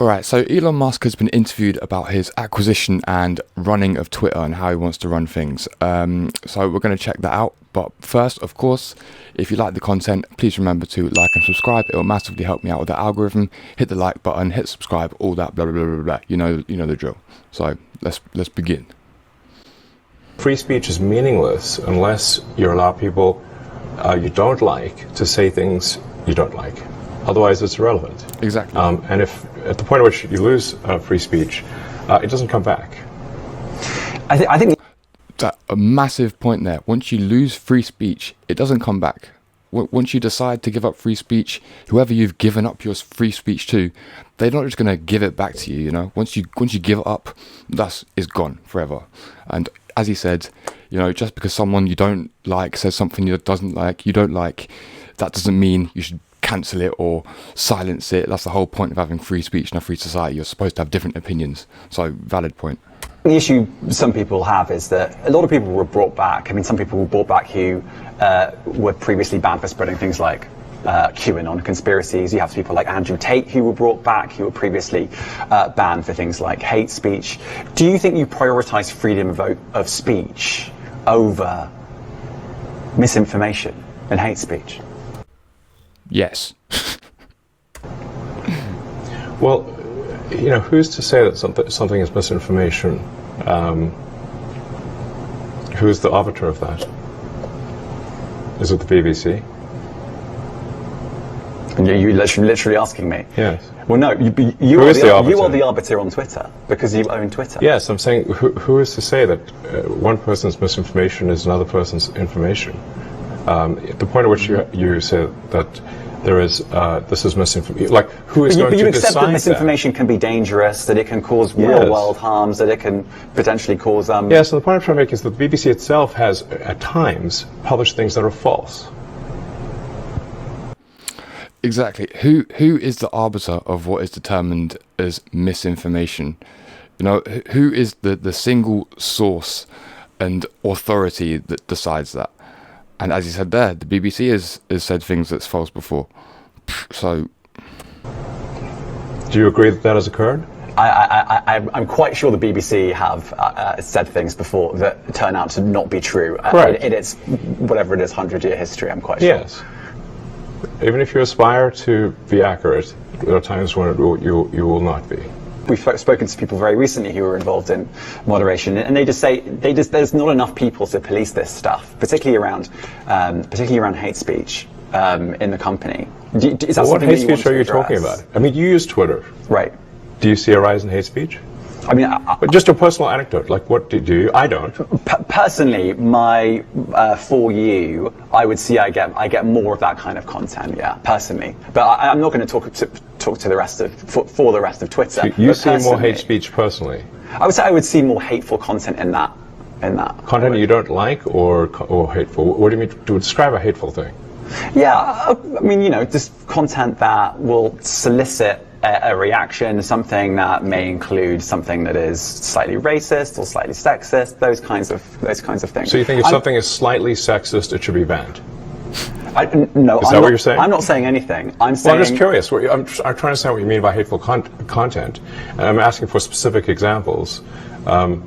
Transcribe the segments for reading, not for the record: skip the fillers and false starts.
All right, so Elon Musk has been interviewed about his acquisition and running of Twitter and how he wants to run things. So we're going to check that out. But first, of course, if you like the content, please remember to like and subscribe. It will massively help me out with the algorithm. Hit the like button, hit subscribe, all that, blah, blah, blah, blah, blah. You know the drill. So let's begin. Free speech is meaningless unless you allow people you don't like to say things you don't like. Otherwise, it's irrelevant. Exactly. And if at the point at which you lose free speech, it doesn't come back. I think That's a massive point there. Once you lose free speech, it doesn't come back. Once you decide to give up free speech, whoever you've given up your free speech to, they're not just going to give it back to you. You know, once you give it up, it's gone forever. And as he said, just because someone you don't like says something you don't like, that doesn't mean you should cancel it or silence it. That's the whole point of having free speech in a free society. You're supposed to have different opinions. So, valid point. the issue some people have is that a lot of people were brought back. I mean, some people were brought back who were previously banned for spreading things like QAnon conspiracies. You have people like Andrew Tate who were brought back, who were previously banned for things like hate speech. Do you think you prioritize freedom of speech over misinformation and hate speech? Yes. Well, you know, who's to say that something is misinformation? Who's the arbiter of that? Is it the BBC? And you're literally asking me? Yes. Well, no, you are the arbiter on Twitter, because you own Twitter. Yes, I'm saying, who is to say that one person's misinformation is another person's information? At the point at which you say that there is, this is misinformation, like, who is going to decide that? You accept that misinformation can be dangerous, that it can cause real-world harms, that it can potentially cause... Yes, and the point I'm trying to make is that the BBC itself has, at times, published things that are false. Exactly. Who is the arbiter of what is determined as misinformation? You know, who is the single source and authority that decides that? And as you said there, the BBC has said things that's false before. So, do you agree that has occurred? I'm quite sure the BBC have said things before that turn out to not be true. Correct. In its, whatever it is, 100-year history, I'm quite sure. Yes. Even if you aspire to be accurate, there are times when you will not be. We've spoken to people very recently who were involved in moderation, and they just say there's not enough people to police this stuff, particularly around hate speech in the company. Is that what hate speech are you talking about? I mean, you use Twitter, right? Do you see a rise in hate speech? I mean, but just a personal anecdote. Like, what do you? I don't. Personally, for you, I would see I get more of that kind of content. Yeah, personally, but I'm not going to talk to the rest of for the rest of Twitter. So you see more hate speech personally? I would say I would see more hateful content in that. Content you don't like, or hateful. What do you mean to describe a hateful thing? Yeah, I mean, you know, just content that will solicit a reaction, something that may include something that is slightly racist or slightly sexist, those kinds of things. So you think if something is slightly sexist, it should be banned? No, is that what you're saying? I'm not saying anything. I'm saying. Well, I'm just curious. I'm trying to understand what you mean by hateful content, and I'm asking for specific examples. And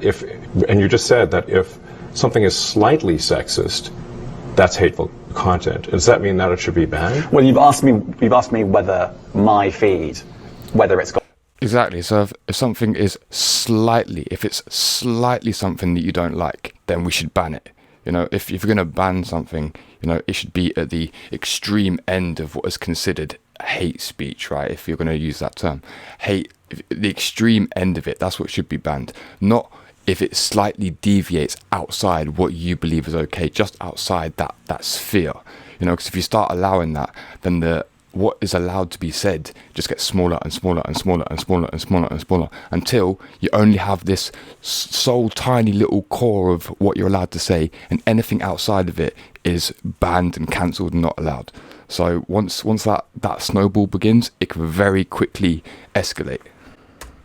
you just said that if something is slightly sexist, that's hateful content. Does that mean that it should be banned? Well, you've asked me whether my feed, whether it's got... Exactly. So if something is slightly something that you don't like, then we should ban it. You know, if you're going to ban something, you know, it should be at the extreme end of what is considered hate speech, right? If you're going to use that term, the extreme end of it, that's what should be banned. Not if it slightly deviates outside what you believe is okay, just outside that sphere, you know, because if you start allowing that, then what is allowed to be said just gets smaller and smaller and smaller and smaller and smaller and smaller until you only have this so tiny little core of what you're allowed to say, and anything outside of it is banned and cancelled and not allowed. So once that snowball begins, it can very quickly escalate.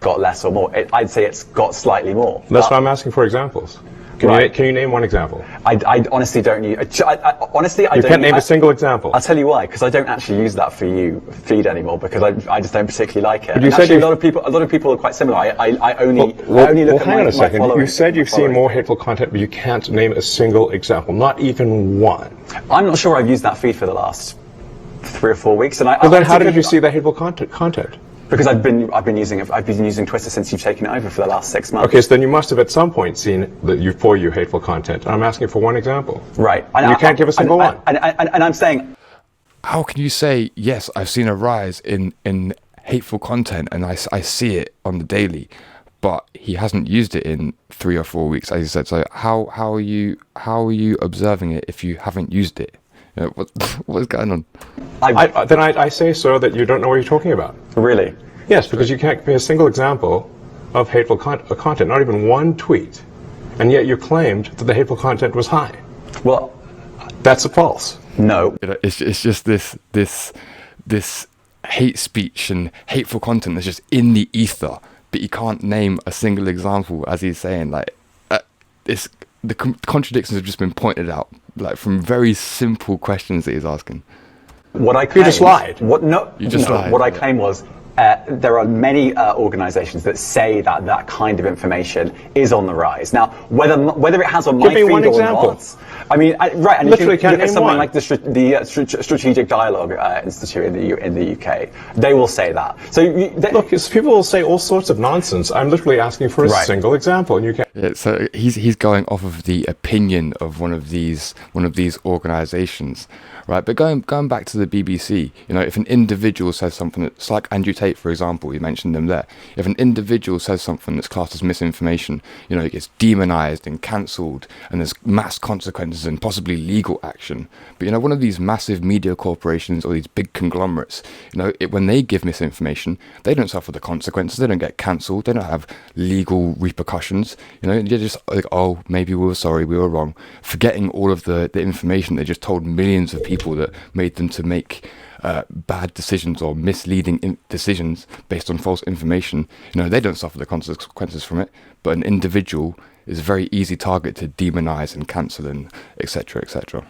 Got less or more. I'd say it's got slightly more. That's why I'm asking for examples. Can you name one example? I honestly don't use. Honestly, I You don't. can't name a single example. I'll tell you why. Because I don't actually use that for you feed anymore. Because I just don't particularly like it. But you And said actually, a lot of people are quite similar. I only look at hang on a second. following. You said you've seen more hateful content, but you can't name a single example, not even one. I'm not sure I've used that feed for the last 3 or 4 weeks. And Well, then how did you see that hateful content? Because I've been using Twitter since you've taken it over for the last 6 months. Okay, so then you must have at some point seen for you hateful content. And I'm asking for one example. Right. You can't give a single one. And I'm saying, How can you say, yes, I've seen a rise in hateful content and I see it on the daily, but he hasn't used it in 3 or 4 weeks, as you said. So how are you observing it if you haven't used it? You know, what is going on? Then I say so that you don't know what you're talking about. Really? Yes, because you can't give me a single example of hateful content, not even one tweet, and yet you claimed that the hateful content was high. Well, that's false. No. You know, it's just this hate speech and hateful content that's just in the ether, but you can't name a single example, as he's saying. Like, the contradictions have just been pointed out, like from very simple questions that he's asking. What I claimed, you just lied. What I claimed was there are many organisations that say that kind of information is on the rise. Now, whether it has on my feed or not, I mean, right? And literally if you look at something one. like the Strategic Dialogue Institute in the UK, they will say that. So look, people will say all sorts of nonsense. I'm literally asking for a single example, and you can't. Yeah, so he's going off of the opinion of one of these organisations, right? But going back to the BBC, you know, if an individual says something that's like Andrew Tate, for example, you mentioned him there. If an individual says something that's classed as misinformation, you know, it gets demonised and cancelled, and there's mass consequences and possibly legal action. But you know, one of these massive media corporations or these big conglomerates, you know, when they give misinformation, they don't suffer the consequences. They don't get cancelled. They don't have legal repercussions. You know, you're just like, oh, maybe we were sorry, we were wrong, forgetting all of the information they just told millions of people that made them to make bad decisions or misleading decisions based on false information. You know, they don't suffer the consequences from it, but an individual is a very easy target to demonize and cancel and etc. etc.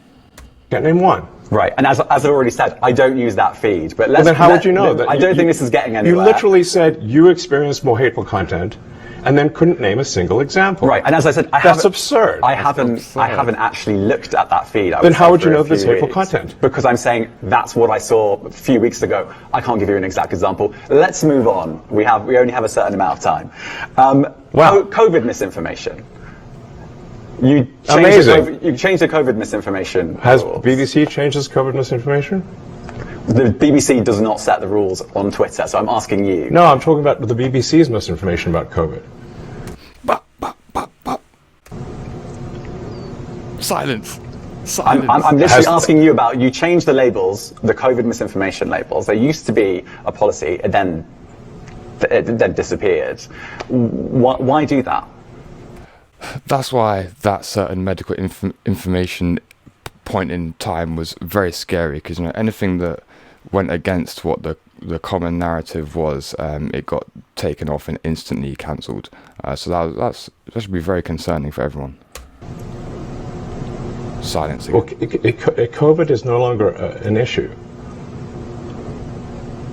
Can't name one. Right, and as I already said, I don't use that feed. But then how would you know that? I don't think this is getting anywhere. You literally said you experienced more hateful content, and then couldn't name a single example. Right, and as I said, that's absurd. I haven't actually looked at that feed. Then how would you know there's hateful content? Because I'm saying that's what I saw a few weeks ago. I can't give you an exact example. Let's move on. We only have a certain amount of time. COVID misinformation. You changed the COVID misinformation. Has rules. BBC changed its COVID misinformation? The BBC does not set the rules on Twitter, so I'm asking you. No, I'm talking about the BBC's misinformation about COVID. Silence. I'm literally asking you about, you changed the labels, the COVID misinformation labels. There used to be a policy, and then it disappeared. Why do that? That's why that certain medical information point in time was very scary, because you know, anything that went against what the common narrative was, it got taken off and instantly cancelled. So that should be very concerning for everyone. Silencing. Well, COVID is no longer an issue.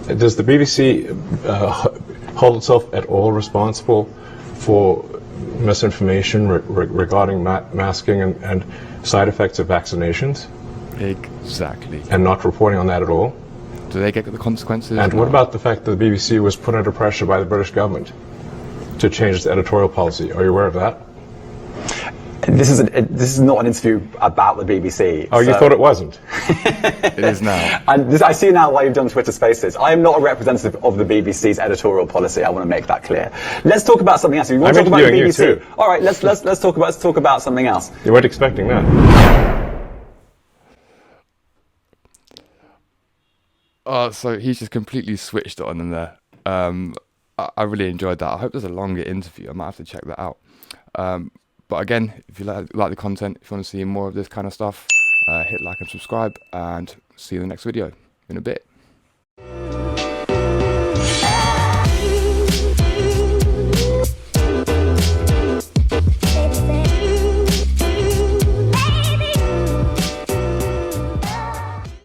Does the BBC hold itself at all responsible for misinformation regarding masking and side effects of vaccinations? Exactly. And not reporting on that at all? Do they get the consequences? And what about the fact that the BBC was put under pressure by the British government to change its editorial policy? Are you aware of that? This is not an interview about the BBC. Oh, you thought it wasn't? It is now. And I see now why you've done Twitter Spaces. I am not a representative of the BBC's editorial policy. I want to make that clear. Let's talk about something else. You want to talk about the BBC? You too. All right, let's talk about something else. You weren't expecting that. So he's just completely switched on in there. I really enjoyed that. I hope there's a longer interview. I might have to check that out. But again, if you like the content, if you want to see more of this kind of stuff, hit like and subscribe, and see you in the next video in a bit.